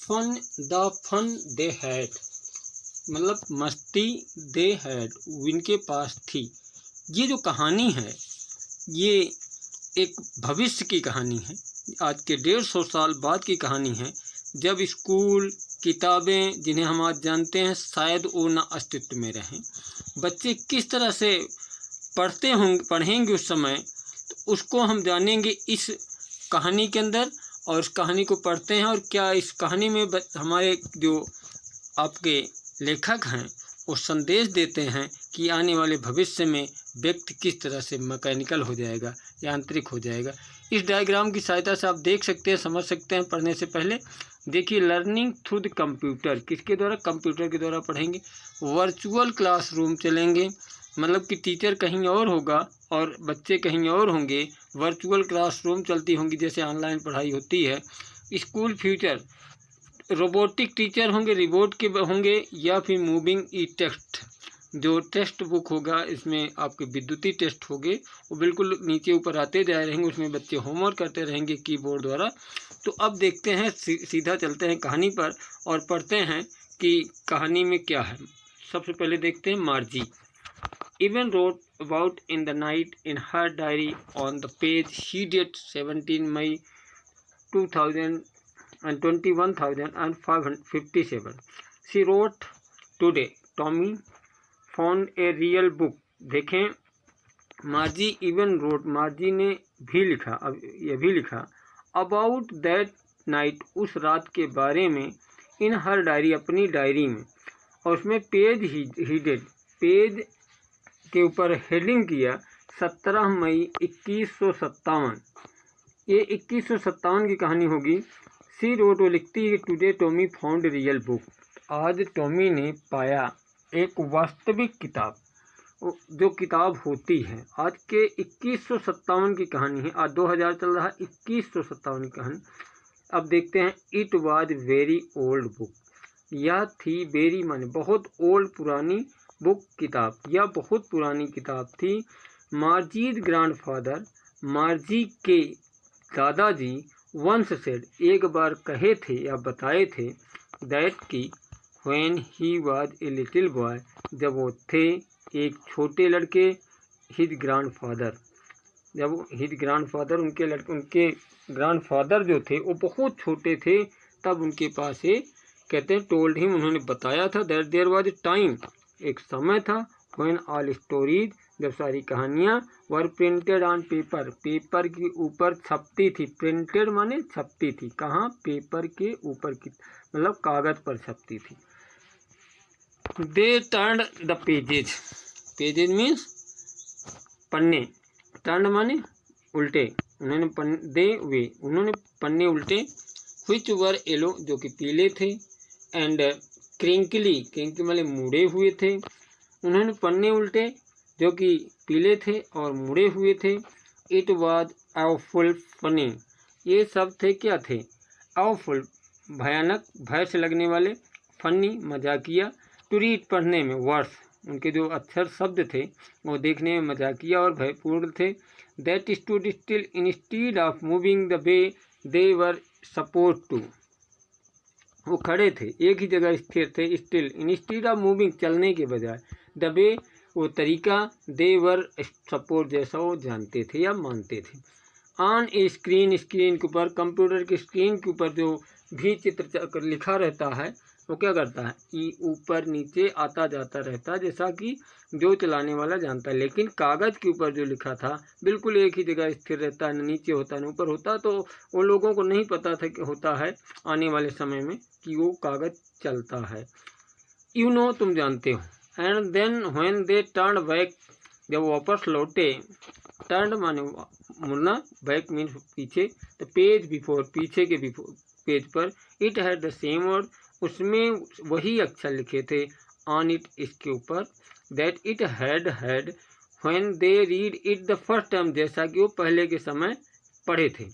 Fun they had, मतलब मस्ती they had इनके पास थी। ये जो कहानी है ये एक भविष्य की कहानी है, आज के 150 साल बाद की कहानी है, जब स्कूल किताबें जिन्हें हम आज जानते हैं शायद वो न अस्तित्व में रहें। बच्चे किस तरह से पढ़ेंगे उस समय, तो उसको हम जानेंगे इस कहानी के अंदर। और इस कहानी को पढ़ते हैं और क्या इस कहानी में हमारे जो आपके लेखक हैं वो संदेश देते हैं कि आने वाले भविष्य में व्यक्ति किस तरह से मैकेनिकल हो जाएगा, यांत्रिक हो जाएगा। इस डायग्राम की सहायता से आप देख सकते हैं, समझ सकते हैं पढ़ने से पहले। देखिए, लर्निंग थ्रू द कंप्यूटर, किसके द्वारा? कंप्यूटर के द्वारा पढ़ेंगे। वर्चुअल क्लासरूम चलेंगे, मतलब कि टीचर कहीं और होगा और बच्चे कहीं और होंगे। वर्चुअल क्लासरूम चलती होंगी जैसे ऑनलाइन पढ़ाई होती है। स्कूल फ्यूचर, रोबोटिक टीचर होंगे, रिबोट के होंगे, या फिर मूविंग ई टेक्स्ट, जो टेक्स्ट बुक होगा इसमें आपके विद्युतीय टेस्ट होंगे, वो बिल्कुल नीचे ऊपर आते जा रहेंगे, उसमें बच्चे होमवर्क करते रहेंगे कीबोर्ड द्वारा। तो अब देखते हैं, सीधा चलते हैं कहानी पर और पढ़ते हैं कि कहानी में क्या है। सबसे पहले देखते हैं Margie. Even wrote about in the night in her diary on the page she date 17 May 21,557. She wrote today, Tommy found a real book. देखें, मार्जी इवन रोट, मार्जी ने भी लिखा, अब यह भी लिखा, अबाउट दैट नाइट, उस रात के बारे में, इन हर डायरी, अपनी डायरी में, और उसमें पेज हीडेड, पेज के ऊपर हेडिंग किया 17 मई 2157। ये 2157 की कहानी होगी। सी रोट, वो लिखती है, today Tommy found real book, आज टॉमी ने पाया एक वास्तविक किताब, जो किताब होती है। आज के 2157 की कहानी है, आज 2000 चल रहा है, 2157 की कहानी। अब देखते हैं, it was very old book, यह थी, वेरी माने बहुत, ओल्ड पुरानी, बुक किताब, यह बहुत पुरानी किताब थी। मार्जीज ग्रैंडफादर, मार्जी के दादाजी, वंस सेड, एक बार कहे थे या बताए थे, दैट की, when he was a little boy, जब वो थे एक छोटे लड़के, हिज ग्रैंडफादर, जब हिज ग्रैंडफादर, उनके ग्रैंडफादर जो थे वो बहुत छोटे थे, तब उनके पास ये कहते हैं, टोल्ड हिम, उन्होंने बताया था, that there was a time, एक समय था, व्हेन ऑल स्टोरीज, जब सारी कहानियाँ, were printed on paper, paper के ऊपर छपती थी। प्रिंटेड माने छपती थी, कहाँ? पेपर के ऊपर की, मतलब कागज पर छपती थी। They turn the pages, pages means पन्ने, टर्न माने उल्टे, उन्होंने पन्ने उल्टे, व्हिच वर येलो, जो कि पीले थे, एंड क्रिंकली, माने मुड़े हुए थे, उन्होंने पन्ने उल्टे जो कि पीले थे और मुड़े हुए थे। इट वाज awful फनी, ये सब थे, क्या थे? awful, भयानक, भय से लगने वाले, फनी, मजाकिया, टू रीड, पढ़ने में, वर्ड्स, उनके जो अक्षर शब्द थे वो देखने में मजाकिया और भयपूर्ण थे। That stood still instead of moving the way they were supposed to, वो खड़े थे, एक ही जगह स्थिर थे, स्टिल, इंस्टीड ऑफ मूविंग, चलने के बजाय, द वे, वो तरीका, दे वर सपोर्ट, जैसा वो जानते थे या मानते थे। ऑन ए स्क्रीन, स्क्रीन के ऊपर, कंप्यूटर की स्क्रीन के ऊपर जो भी चित्र लिखा रहता है वो क्या करता है? ऊपर नीचे आता जाता रहता है, जैसा कि जो चलाने वाला जानता है। लेकिन कागज़ के ऊपर जो लिखा था बिल्कुल एक ही जगह स्थिर रहता है, न नीचे होता न ऊपर होता, तो उन लोगों को नहीं पता था कि होता है आने वाले समय में कि वो कागज़ चलता है। यू नो, तुम जानते हो। And then when they turn back, जब वापस लौटे, टर्न माने मुड़ना, बैक मीन पीछे, तो पेज बिफोर, पीछे के बिफोर पेज पर, it had the same word, उसमें वही अक्षर लिखे थे, ऑन इट, इसके ऊपर, that it had when they read it the first time, जैसा कि वो पहले के समय पढ़े थे।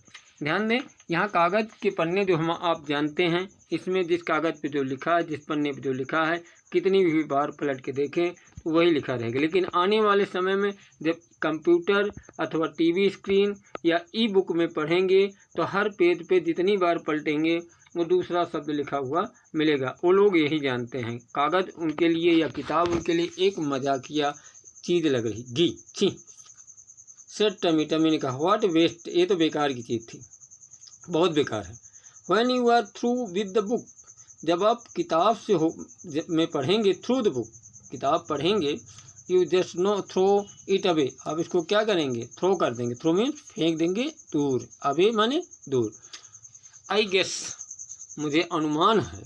ध्यान दें, यहाँ कागज़ के पन्ने जो हम आप जानते हैं, इसमें जिस कागज़ पे जो लिखा है, जिस पन्ने पे जो लिखा है, कितनी भी बार पलट के देखें तो वही लिखा रहेगा। लेकिन आने वाले समय में जब कंप्यूटर अथवा टीवी स्क्रीन या ई बुक में पढ़ेंगे तो हर पेज पे जितनी बार पलटेंगे वो दूसरा शब्द लिखा हुआ मिलेगा। वो लोग यही जानते हैं, कागज़ उनके लिए या किताब उनके लिए एक मजाकिया चीज़ लग रही। घी छी। सेट टमी, टमी ने कहा व्हाट वेस्ट, ये तो बेकार की चीज़ थी, बहुत बेकार है। When you are through with the book, जब आप किताब से में पढ़ेंगे, थ्रू द बुक, किताब पढ़ेंगे, you just no throw it away, आप इसको क्या करेंगे, थ्रो कर देंगे। थ्रो मीन फेंक देंगे दूर, अवे माने दूर। आई गेस, मुझे अनुमान है,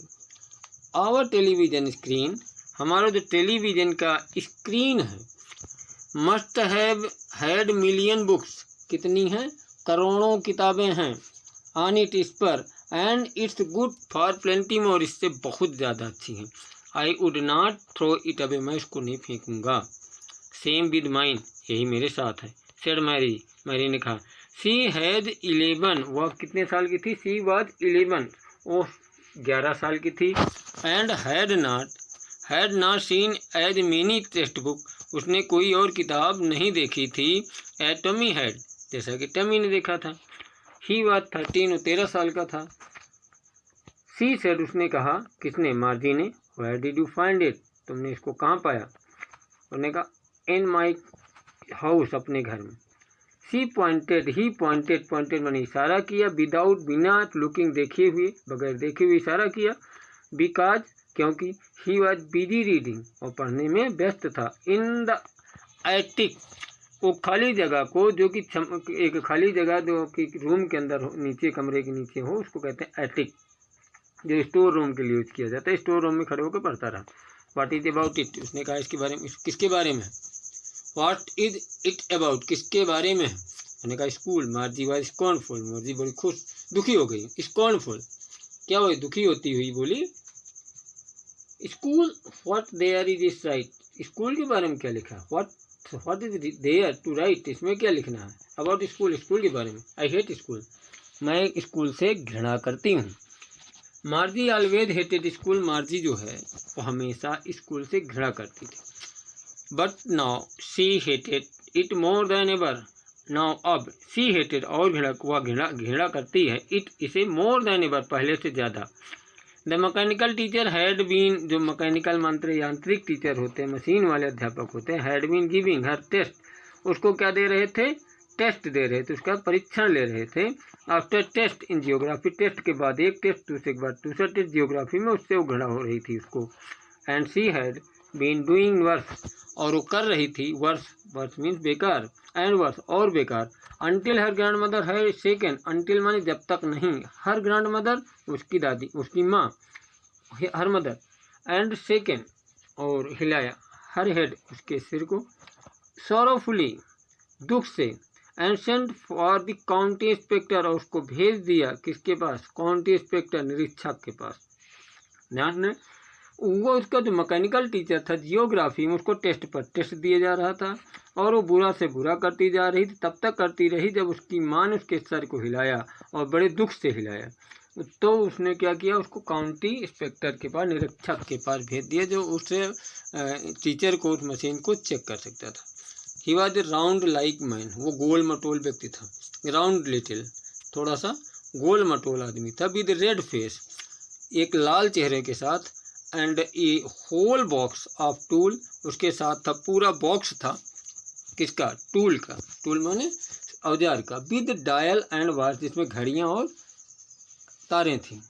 आवर टेलीविज़न स्क्रीन, हमारा जो टेलीविज़न का स्क्रीन है, must have had million books, कितनी हैं, करोड़ों किताबें हैं, ऑन इट, इस पर, and it's good for plenty more, इससे बहुत ज़्यादा अच्छी हैं। I would not throw it away, मैं इसको नहीं फेंकूँगा। सेम विद माइन, यही मेरे साथ है। सेड मैरी, मैरी ने कहा। शी हैज़ 11, वह कितने साल की थी, शी वॉज 11, वो 11 साल की थी। And had not seen as many text book, उसने कोई और किताब नहीं देखी थी, एज टमी हैड, जैसा कि टमी ने देखा था। ही वॉज 13, वो 13 साल का था। सी सेड, उसने कहा, किसने, मार्जी ने। Where did you find it, तुमने इसको कहाँ पाया। उसने कहा इन माई हाउस, अपने घर में। सी पॉइंटेड, ही पॉइंटेड, पॉइंटेड मैंने इशारा किया, विदाउट, बिना लुकिंग, देखे हुए, बगैर देखे हुए इशारा किया। बिकॉज, क्योंकि, ही वॉज बिजी रीडिंग, और पढ़ने में व्यस्त था। इन द एटिक, वो खाली जगह को, जो कि एक खाली जगह जो कि रूम के अंदर हो, नीचे कमरे के नीचे हो, उसको कहते हैं एटिक, जो स्टोर रूम के लिए यूज किया जाता है। स्टोर रूम में खड़े होकर पढ़ता रहा। व्हाट इज अबाउट इट, उसने कहा इसके बारे में, किसके बारे में, व्हाट इज इट अबाउट, किसके बारे में है। उसने कहा स्कूल। मार्जी वाज स्कॉर्नफुल, मार्जी बड़ी खुश, दुखी हो गई। स्कॉर्नफुल क्या हुई, दुखी होती हुई बोली, school, what there is is write, school के बारे में क्या लिखा है, what is there to write, इसमें क्या लिखना है, अबाउट स्कूल, स्कूल के बारे में। आई हेट स्कूल, मैं स्कूल से घृणा करती हूँ। मार्जी ऑलवेज हेटेड स्कूल, मार्जी जो है वो हमेशा स्कूल से घृणा करती थी। But now she hated it more than ever, now अब, शी हेटेड, और वह घृणा करती है, इट, इसे, मोर देन एवर, पहले से ज़्यादा। The mechanical teacher had been, जो मैकेनिकल मंत्र यांत्रिक टीचर होते हैं, मशीन वाले अध्यापक होते हैं, had been giving her test, उसको क्या दे रहे थे, टेस्ट दे रहे थे, उसका परीक्षण ले रहे थे। आफ्टर टेस्ट इन जियोग्राफी, टेस्ट के बाद एक टेस्ट, दूसरे के बाद दूसरा टेस्ट जियोग्राफी में, उससे वो घृणा हो रही थी उसको। And she had been doing worse, और वो कर रही थी वर्स, वर्स मीन्स बेकार, एंड वर्स, और बेकार। अनटिल हर ग्रैंड मदर है सेकेंड, अनटिल माने जब तक नहीं, हर ग्रैंड मदर उसकी दादी, उसकी माँ, हर मदर, एंड सेकेंड, और हिलाया, हर हेड, उसके सिर को, सॉरोफुली, दुख से, and sent for the county inspector, और उसको भेज दिया किसके पास, काउंटी इंस्पेक्टर, निरीक्षक के पास। ध्यान ने, वो उसका जो मैकेनिकल टीचर था जियोग्राफी में, उसको टेस्ट पर टेस्ट दिए जा रहा था, और वो बुरा से बुरा करती जा रही थी, तब तक करती रही जब उसकी माँ ने उसके सर को हिलाया, और बड़े दुख से हिलाया। तो उसने क्या किया, उसको काउंटी इंस्पेक्टर के पास, निरीक्षक के पास भेज दिया, जो उससे टीचर को, उस मशीन को चेक कर सकता था। He was A round like man, वो गोल मटोल व्यक्ति था, राउंड लिटिल, थोड़ा सा गोल मटोल आदमी था, विद रेड फेस, एक लाल चेहरे के साथ, and a whole box of tool, उसके साथ था पूरा बॉक्स था, किसका, टूल का, टूल माने औजार का, विद डायल एंड वाच, जिसमें घड़ियाँ और तारें थीं।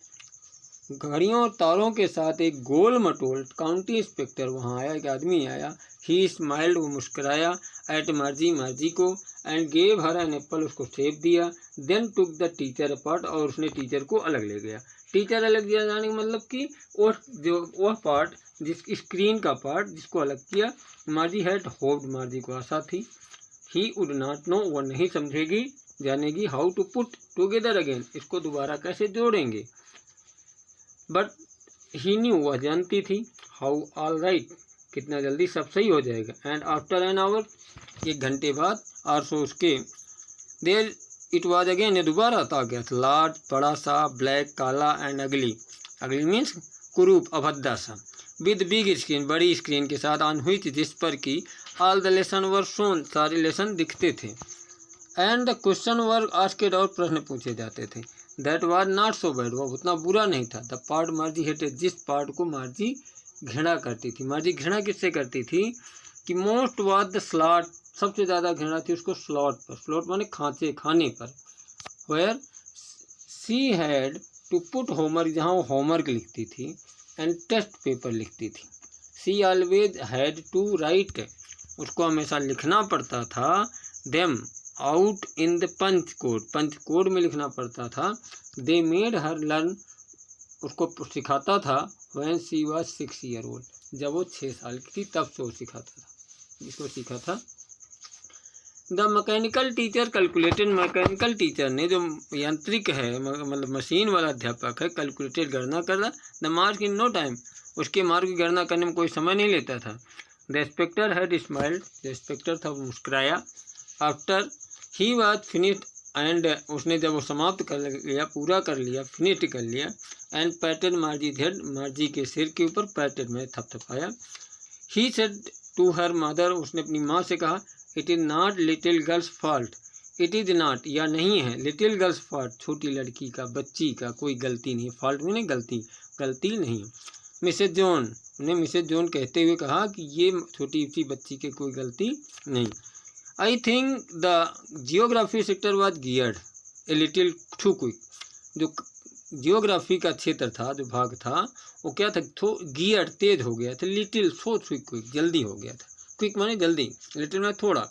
घड़ियों और तारों के साथ एक गोल मटोल काउंटी इंस्पेक्टर वहाँ आया, एक आदमी आया। ही स्माइल्ड, वो मुस्कराया, एट मार्जी, मार्जी को, and gave her an apple, उसको सेब दिया। Then took the teacher apart, और उसने टीचर को अलग ले गया। टीचर अलग दिया जाने का मतलब कि वह पार्ट, जिस स्क्रीन का पार्ट जिसको अलग किया, मार्जी हैड होप्ड, मार्जी को आशा थी। ही वुड नॉट नो, वह नहीं समझेगी, जानेगी, how to put together again, इसको दोबारा कैसे जोड़ेंगे। बट ही न्यू, वह जानती थी, हाउ ऑल राइट, कितना जल्दी सब सही हो जाएगा। एंड आफ्टर एन आवर, 1 घंटे बाद, और सो उसके, देर इट वाज अगेन, ये दोबारा आता गया, लार्ज, बड़ा सा, ब्लैक, काला, एंड अगली, अगली मीन्स कुरूप, अभद्दा सा, विद बिग स्क्रीन, बड़ी स्क्रीन के साथ, ऑन व्हिच, जिस पर की, all the lesson were shown, सारे लेसन दिखते थे, and the question were asked, और प्रश्न पूछे जाते थे। That was not so bad, वह उतना बुरा नहीं था। द पार्ट मार्जी हेटेड, जिस पार्ट को मार्जी घृणा करती थी। मार्जी घृणा किससे करती थी कि मोस्ट वाज द स्लॉट, सबसे ज़्यादा घृणा थी उसको स्लॉट पर। स्लॉट माने खांचे, खाने पर। Where she had to put homework, जहाँ वो होमवर्क लिखती थी, एंड टेस्ट पेपर लिखती थी। She always had to write, उसको हमेशा लिखना पड़ता था। Them out in the punch code, punch code में लिखना पड़ता था। दे मेड हर लर्न, उसको सिखाता था। When she was 6 year old, जब वो 6 साल की थी तब से वो सिखाता था, इसको सीखा था। The mechanical teacher calculated, mechanical teacher ने, जो यांत्रिक है मतलब मशीन वाला अध्यापक है, कैलकुलेटेड गणना कर रहा। The mark in no time, उसके मार्क की गणना करने में कोई समय नहीं लेता था। द इंस्पेक्टर हैड स्माइल्ड, जो इंस्पेक्टर था वो मुस्कुराया। After he was finished, and उसने जब वो समाप्त कर लिया, पूरा कर लिया, फिनिश्ड कर लिया। एंड पैटेड मार्जी हेड, मार्जी के सिर के ऊपर पैटेड में थपथपाया। He said to her mother, उसने अपनी माँ से कहा, it is not little girl's fault, it is not, या नहीं है, लिटिल गर्ल्स फॉल्ट, छोटी लड़की का, बच्ची का कोई गलती नहीं। फॉल्ट में नहीं, गलती, गलती नहीं। मिसेज जॉन, उन्हें मिसेज जॉन कहते हुए कहा कि ये छोटी सी बच्ची की कोई गलती नहीं। I think the geography sector was geared a little too quick, जो जियोग्राफी का क्षेत्र था, जो भाग था, वो क्या था, गियर्ड, तेज हो गया था। लिटिल सो क्विक, जल्दी हो गया था। क्विक माने जल्दी, लिटिल में थोड़ा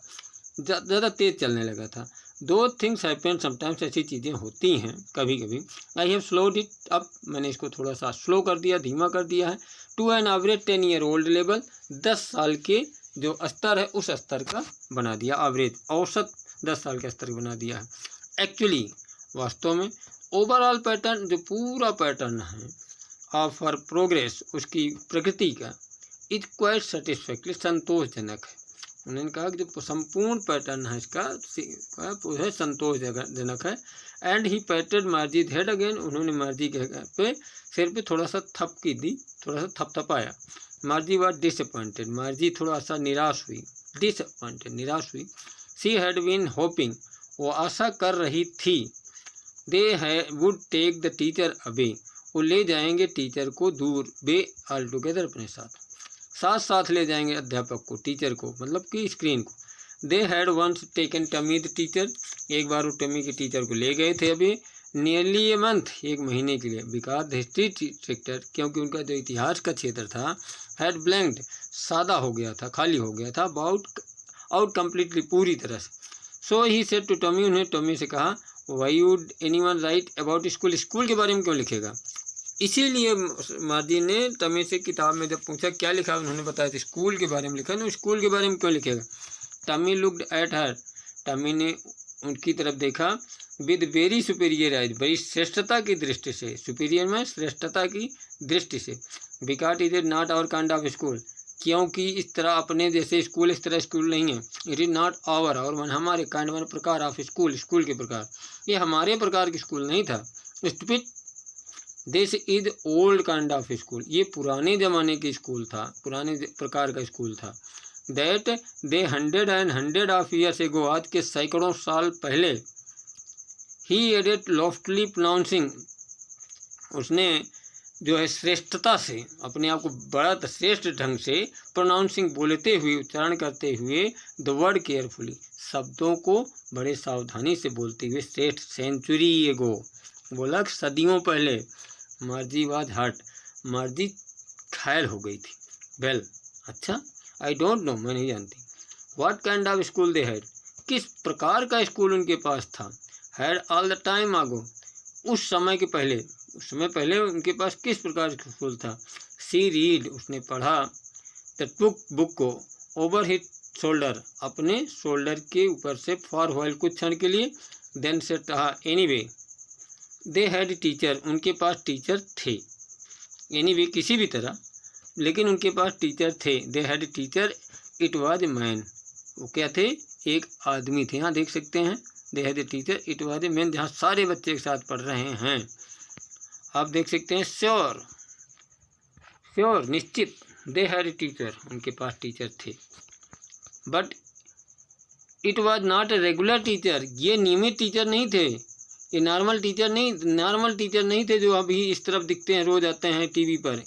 ज़्यादा तेज चलने लगा था। दो थिंग्स हैपन समटाइम्स, ऐसी चीज़ें होती हैं कभी कभी। I have slowed it up, मैंने इसको थोड़ा सा स्लो कर दिया, धीमा कर दिया है। To an average 10 year old level, 10 साल के जो स्तर है उस स्तर का बना दिया। एवरेज, औसत 10 साल के स्तर बना दिया है। एक्चुअली, वास्तव में, ओवरऑल पैटर्न, जो पूरा पैटर्न है ऑफ हर प्रोग्रेस, उसकी प्रगति का, इज क्वाइट सेटिस्फैक्टरी, संतोषजनक है। उन्होंने कहा कि जो संपूर्ण पैटर्न है इसका वो है संतोषजनक है। And he patted Margie's head again, उन्होंने मार्जी के पे सिर पे थोड़ा सा थपकी दी, थोड़ा सा थपथपाया। मार्जी वाज डिसअपॉइंटेड, मार्जी थोड़ा सा निराश हुई, डिसअपॉइंटेड, निराश हुई। सी हैड बीन होपिंग, वो आशा कर रही थी। They would take the teacher away, वो ले जाएंगे टीचर को दूर, बे ऑल टुगेदर, अपने साथ, साथ साथ ले जाएंगे अध्यापक को, टीचर को, मतलब कि स्क्रीन को। They had once taken Tommy the teacher, एक बार वो टमी के टीचर को ले गए थे अभी, नियरली ए मंथ, 1 महीने के लिए। बिकॉज द हिस्ट्री सेक्टर, क्योंकि उनका जो इतिहास का क्षेत्र था, हैड ब्लैंक्ड, सादा हो गया था, खाली हो गया था, आउट कम्प्लीटली, पूरी तरह से। सो ही सेड टू टमी, उन्हें टमी से कहा, why would anyone right about school, school के बारे में क्यों लिखेगा। इसीलिए मार्जी ने टमी से किताब में जब पूछा क्या लिखा, उन्होंने बताया था स्कूल के बारे में लिखा, तो स्कूल के बारे में क्यों लिखेगा। Tommy looked at her, Tommy ने उनकी तरफ देखा। विद वेरी सुपीरियर आइज, बड़ी श्रेष्ठता की दृष्टि से, सुपीरियर में श्रेष्ठता की दृष्टि से। Because it is not our kind of school, क्योंकि इस तरह अपने जैसे स्कूल, इस तरह स्कूल नहीं है। इट इज़ नॉट आवर, और मन हमारे, काइंड वन प्रकार ऑफ स्कूल, स्कूल के प्रकार, ये हमारे प्रकार की स्कूल नहीं था। Stupid, this is old kind of school, ये पुराने ज़माने की स्कूल था, पुराने प्रकार का स्कूल था। That they 100 of years ago, आज के सैकड़ों साल पहले। ही एडेड लॉफ्टली प्रोनाउंसिंग, उसने जो है श्रेष्ठता से, अपने आप को बड़ा श्रेष्ठ ढंग से प्रोनाउंसिंग, बोलते हुए, उच्चारण करते हुए, द वर्ड केयरफुली, शब्दों को बड़े सावधानी से बोलते हुए, श्रेष्ठ, सेंचुरी एगो, बोला सदियों पहले। मार्जी वाज हर्ट, मार्जी घायल हो गई थी। वेल, अच्छा, आई डोंट नो, मैं नहीं जानती। What kind of school they had, किस प्रकार का स्कूल उनके पास था। हैड ऑल द टाइम आगो, उस समय के पहले, उस समय पहले उनके पास किस प्रकार का स्कूल था। सी रीड, उसने पढ़ा, द बुक को, ओवर हिट शोल्डर, अपने शोल्डर के ऊपर से, फॉर व्हाइल, कुछ क्षण के लिए। देन से कहा, एनीवे दे हैड टीचर, उनके पास टीचर थे। एनीवे, किसी भी तरह, लेकिन उनके पास टीचर थे। They had teacher, it was a man, वो क्या थे, एक आदमी थे। यहाँ देख सकते हैं, दे had a teacher, it was a man, जहाँ सारे बच्चे एक साथ पढ़ रहे हैं। आप देख सकते हैं, श्योर, श्योर, निश्चित, दे हैड ए टीचर, उनके पास टीचर थे। But it was not a regular teacher, ये नियमित टीचर नहीं थे। ये नॉर्मल टीचर नहीं थे जो अभी इस तरफ दिखते हैं, रोज आते हैं टीवी पर।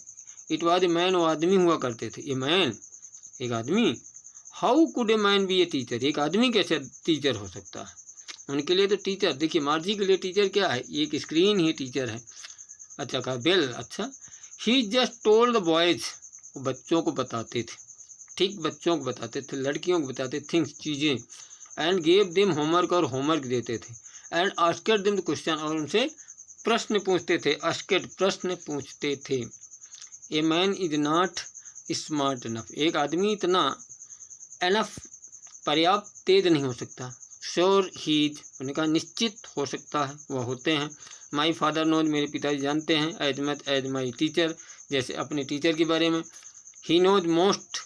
इट वाज ए मैन, वो आदमी हुआ करते थे। ए मैन, एक आदमी। How could a man B a teacher, एक आदमी कैसे टीचर हो सकता है। उनके लिए तो टीचर, देखिए मार्जी के लिए टीचर क्या है, एक स्क्रीन ही टीचर है। अच्छा कहा बेल, अच्छा। ही जस्ट टोल्ड द बॉयज, वो बच्चों को बताते थे, ठीक बच्चों को बताते थे, लड़कियों को बताते थिंग्स, चीज़ें। एंड गेव देम होमवर्क, और होमवर्क देते थे। And asked them the question, और उनसे प्रश्न पूछते थे। आस्क्ड, प्रश्न पूछते थे। A man is not smart enough, एक आदमी इतना एनफ, पर्याप्त तेज नहीं हो सकता। श्योर हीज, उन्होंने कहा निश्चित हो सकता है, वह होते हैं। माई फादर नोज, मेरे पिताजी जानते हैं। As much as my teacher, जैसे अपने टीचर के बारे में। He knows most,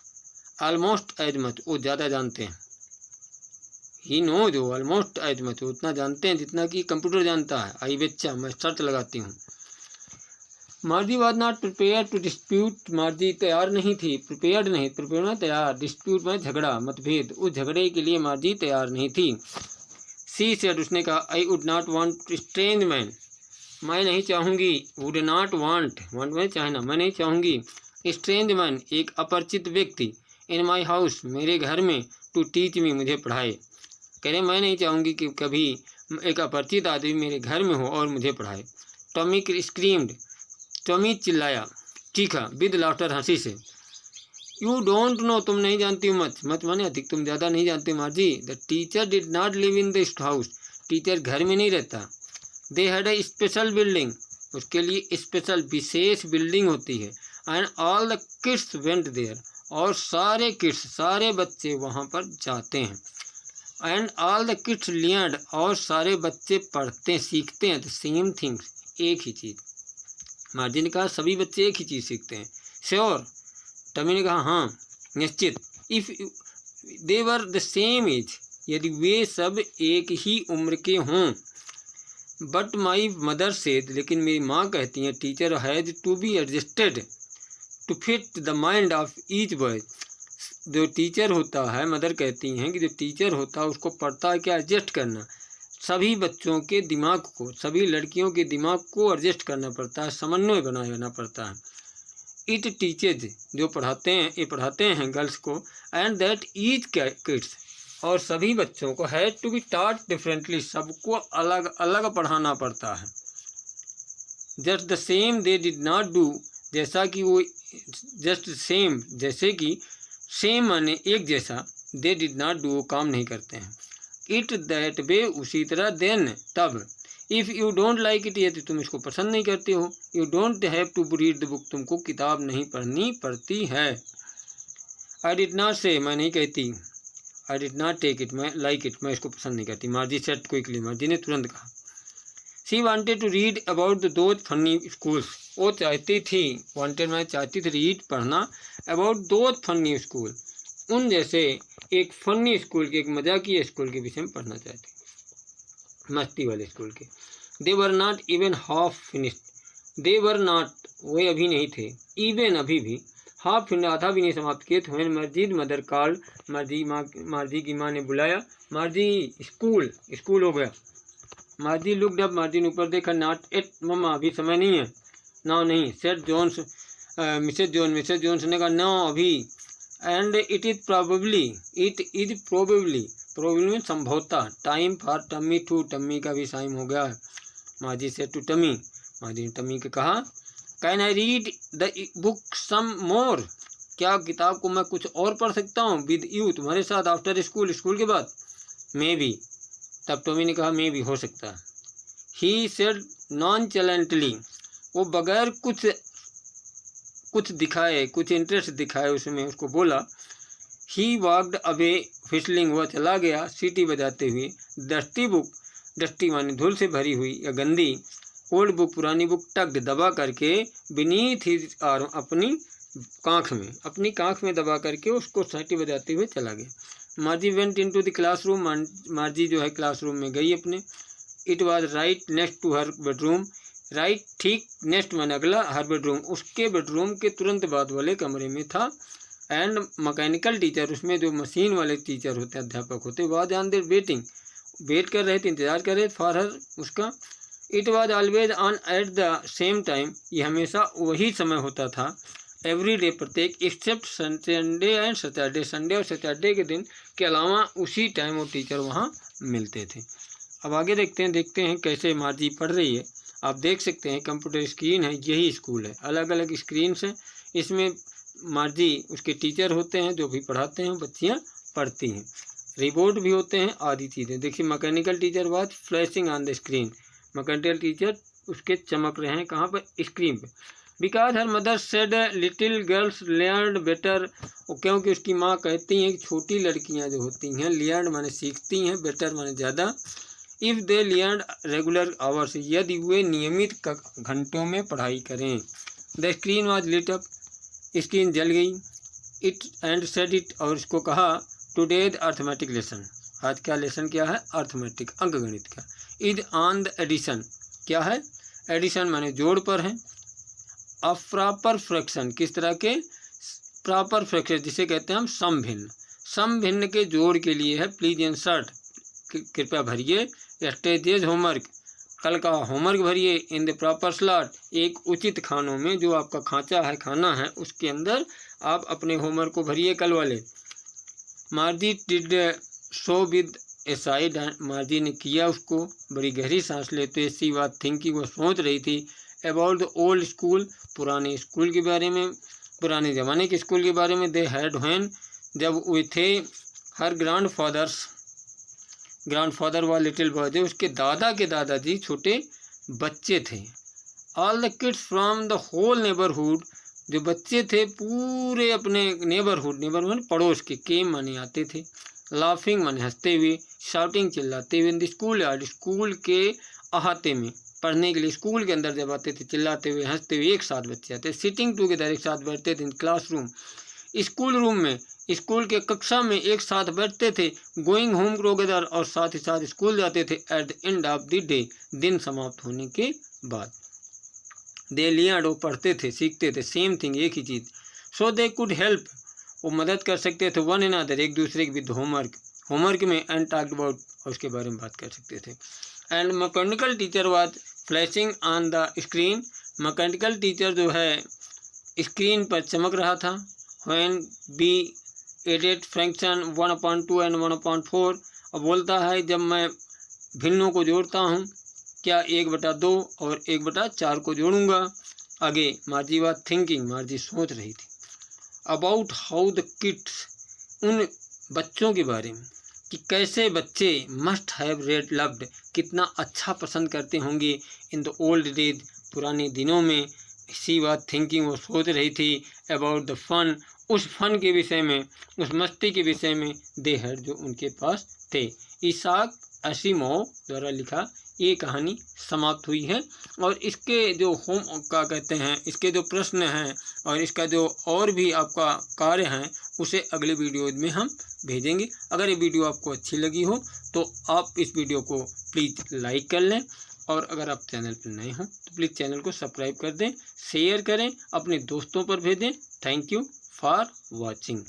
almost as much, वो ज़्यादा जानते हैं। He knows, almost as much, वो उतना जानते हैं जितना कि कंप्यूटर जानता है। आई बच्चा, मैं सर्च लगाती हूँ। Margie was not prepare to dispute, Margie तैयार नहीं थी, प्रिपेयर्ड नहीं, प्रिपेयर में तैयार, डिस्प्यूट में झगड़ा, मतभेद, उस झगड़े के लिए मार्जी तैयार नहीं थी। सी सेड, उसने कहा आई would not want strange man, मैं नहीं चाहूँगी। वुड नॉट वांट, वांट में चाहना, मैं नहीं चाहूँगी। स्ट्रेंज मैन, एक अपरिचित व्यक्ति। इन माई हाउस, मेरे घर में। टू टीच मी, मुझे पढ़ाए। कह रहे मैं नहीं चाहूँगी कि कभी एक अपरिचित आदमी मेरे घर में हो और मुझे पढ़ाए। टॉमी स्क्रीम्ड, टॉमी चिल्लाया, चीखा, विद लाफ्टर, हंसी से। यू डोंट नो, तुम नहीं जानती हो। मच, मच माने अधिक, तुम ज़्यादा नहीं जानते Margie. The teacher did not live in the house, teacher घर में नहीं रहता। They had a special building, उसके लिए स्पेशल, विशेष बिल्डिंग होती है। And all the kids went there, और सारे किड्स, सारे बच्चे वहाँ पर जाते हैं। And all the kids learned, और सारे बच्चे पढ़ते सीखते हैं। द सेम थिंग्स, एक ही चीज़। मार्जी ने कहा सभी बच्चे एक ही चीज़ सीखते हैं। श्योर, टमी ने कहा हाँ निश्चित। If they were the same age, यदि वे सब एक ही उम्र के हों। बट माई मदर सेड, लेकिन मेरी माँ कहती हैं, teacher has to be adjusted to fit the mind of each boy. जो टीचर होता है, मदर कहती हैं कि जो टीचर होता है उसको पड़ता है क्या, एडजस्ट करना, सभी बच्चों के दिमाग को, सभी लड़कियों के दिमाग को एडजस्ट करना पड़ता है, समन्वय बनाना पड़ता है। इट टीचेज, जो पढ़ाते हैं, ये पढ़ाते हैं गर्ल्स को। एंड दैट ईच किड्स, और सभी बच्चों को had to be taught differently, सबको अलग अलग पढ़ाना पड़ता है। Just the same they did not do, जैसा कि वो जस्ट सेम, जैसे कि सेम माने एक जैसा, दे डिड नॉट डू, वो काम नहीं करते हैं। इट दैट वे, उसी तरह, देन, तब। If you don't like it, यदि तुम इसको पसंद नहीं करते हो। You don't have to read the book, तुमको किताब नहीं पढ़नी पड़ती है। आई डिड नॉट से, मैं नहीं कहती। I did not take it, मैं लाइक इट, मैं इसको पसंद नहीं करती। मार्जी सेड क्विकली, मार्जी ने तुरंत कहा। She wanted to read about those funny schools, वो चाहती थी, वांटेड मैं चाहती थी, रीड पढ़ना, अबाउट दोज फनी स्कूल, उन जैसे एक फनी स्कूल के, एक मजाकिया स्कूल के विषय में पढ़ना चाहती, मस्ती वाले स्कूल के। They were not even half finished, they were not, वे अभी नहीं थे, इवन अभी भी, हाफ फिनिश, आधा भी नहीं समाप्त किए थे। मस्जिद मदर कॉल्ड, मार्जी की माँ ने बुलाया। मार्जी स्कूल, स्कूल हो गया। मार्जी लुक्ड अप, मार्जी ने ऊपर देखा। नॉट एट मम्मा, अभी समय नहीं है। नो नहीं। सेड जोन्स, मिसेज जोन्स ने कहा नो अभी। And it is probably, probably में संभवतः, time for Tommy too, Tommy का भी टाइम हो गया है। Margie said to Tommy, Margie ने टमी को कहा, can I read the book some more, क्या किताब को मैं कुछ और पढ़ सकता हूँ, विद यू, तुम्हारे साथ, आफ्टर स्कूल, स्कूल के बाद। मे बी, तब टॉमी ने कहा मे भी, हो सकता है। ही सेड नॉनचैलेंटली, वो बगैर कुछ दिखाए, कुछ इंटरेस्ट दिखाए उसमें, उसको बोला। ही वॉक्ड अवे फिसलिंग, हुआ चला गया सीटी बजाते हुए। डस्टी बुक, डस्टी माने धूल से भरी हुई या गंदी, ओल्ड बुक, पुरानी बुक, टग्ड, दबा करके, बीनीथ हिज आर्म, अपनी कांख में दबा करके उसको सीटी बजाते हुए चला गया। Margie went into the classroom, Margie जो है क्लासरूम में गई अपने। It was right next to her bedroom, right ठीक, नेक्स्ट माने अगला, हर बेडरूम, उसके बेडरूम के तुरंत बाद वाले कमरे में था। एंड मैकेनिकल टीचर, उसमें जो मशीन वाले टीचर होते हैं, अध्यापक होते, was on there waiting, wait कर रहे थे, इंतज़ार कर रहे थे फॉर हर उसका। It was always on at the same time, ये हमेशा वही समय होता था एवरी डे, प्रत्येक, except Sunday and Saturday, Sunday और सैटरडे के दिन के अलावा उसी टाइम वो टीचर वहाँ मिलते थे। अब आगे देखते हैं कैसे मार्जी पढ़ रही है। आप देख सकते हैं कंप्यूटर स्क्रीन है, यही स्कूल है, अलग अलग स्क्रीन है। इसमें मार्जी उसके टीचर होते हैं जो भी पढ़ाते हैं, बच्चियाँ पढ़ती हैं, रिपोर्ट भी होते हैं, आदि चीज़ें। देखिए mechanical teacher was flashing on the screen, mechanical teacher उसके चमक रहे हैं कहाँ पर, स्क्रीन पे। Because her mother said little girls learn better, क्योंकि उसकी माँ कहती हैं कि छोटी लड़कियाँ जो होती हैं लर्न माने सीखती हैं, बेटर माने ज़्यादा, if they learn regular hours, यदि वे नियमित घंटों में पढ़ाई करें। The screen was lit up, screen जल गई। इट एंड सेड इट, और इसको कहा, टुडेज अर्थमेटिक लेसन, आज का लेसन क्या है, अर्थमेटिक, अंकगणित का। इज ऑन द एडिशन, क्या है, एडिशन माने जोड़ पर है। ऑफ प्रॉपर फ्रैक्शन, किस तरह के, प्रॉपर फ्रैक्शन जिसे कहते हैं हम समभिन्न, समभिन्न के जोड़ के लिए है। प्लीज इंसर्ट, कृपया भरिए, स्टेजेज होमवर्क, कल का होमवर्क भरिए, इन द प्रॉपर स्लॉट, एक उचित खानों में, जो आपका खांचा है, खाना है, उसके अंदर आप अपने होमवर्क को भरिए कल वाले। मार्जी डिड सो विद ए साई, मार्जी ने किया उसको बड़ी गहरी सांस लेते। सी वाज थिंकिंग, वो सोच रही थी, अबाउट द ओल्ड स्कूल, पुराने स्कूल के बारे में, पुराने ज़माने के स्कूल के बारे में। दे हैड व्हेन, जब वे थे, her grandfather was little boy, उसके दादा के दादाजी छोटे बच्चे थे। All the kids from the whole neighbourhood, जो बच्चे थे पूरे अपने नेबरहुड माने पड़ोस के, केम माने आते थे, लाफिंग माने हंसते हुए, शाउटिंग चिल्लाते हुए, in the school yard, school के अहाते में, पढ़ने के लिए स्कूल के अंदर जब आते थे, चिल्लाते हुए, हंसते हुए, एक साथ बच्चे आते। सिटिंग टुगेदर, एक साथ बैठते थे। इन क्लासरूम, स्कूल रूम में, स्कूल के कक्षा में एक साथ बैठते थे। गोइंग होम टुगेदर, और साथ ही साथ स्कूल जाते थे। At the end of the day, दिन समाप्त होने के बाद। दे लियर्ड, वो पढ़ते थे, सीखते थे, सेम थिंग, एक ही चीज़। सो दे कुड हेल्प, वो मदद कर सकते थे, वन अनदर, एक दूसरे के विद होमवर्क में, एंड टॉक्ड अबाउट, और उसके बारे में बात कर सकते थे। And mechanical teacher was flashing on the screen, mechanical teacher जो है स्क्रीन पर चमक रहा था। When B added fraction 1/2 and 1/4, और बोलता है जब मैं भिन्नों को जोड़ता हूँ, क्या 1/2 और 1/4 को जोड़ूंगा। आगे मार्जी वाज थिंकिंग, मार्जी सोच रही थी, अबाउट हाउ द किड्स, उन बच्चों के बारे में कि कैसे बच्चे मस्ट हैव रेड लव्ड, कितना अच्छा पसंद करते होंगे, इन द ओल्ड डेज, पुराने दिनों में। सी वाज थिंकिंग, वो सोच रही थी, अबाउट द फन, उस फन के विषय में, उस मस्ती के विषय में, दे हैड, जो उनके पास थे। इसाक असीमोव द्वारा लिखा ये कहानी समाप्त हुई है। और इसके जो होम का कहते हैं, इसके जो प्रश्न हैं और इसका जो और भी आपका कार्य हैं, उसे अगले वीडियो में हम भेजेंगे। अगर ये वीडियो आपको अच्छी लगी हो तो आप इस वीडियो को प्लीज़ लाइक कर लें, और अगर आप चैनल पर नए हों तो प्लीज़ चैनल को सब्सक्राइब कर दें, शेयर करें, अपने दोस्तों पर भेजें। Thank you for watching.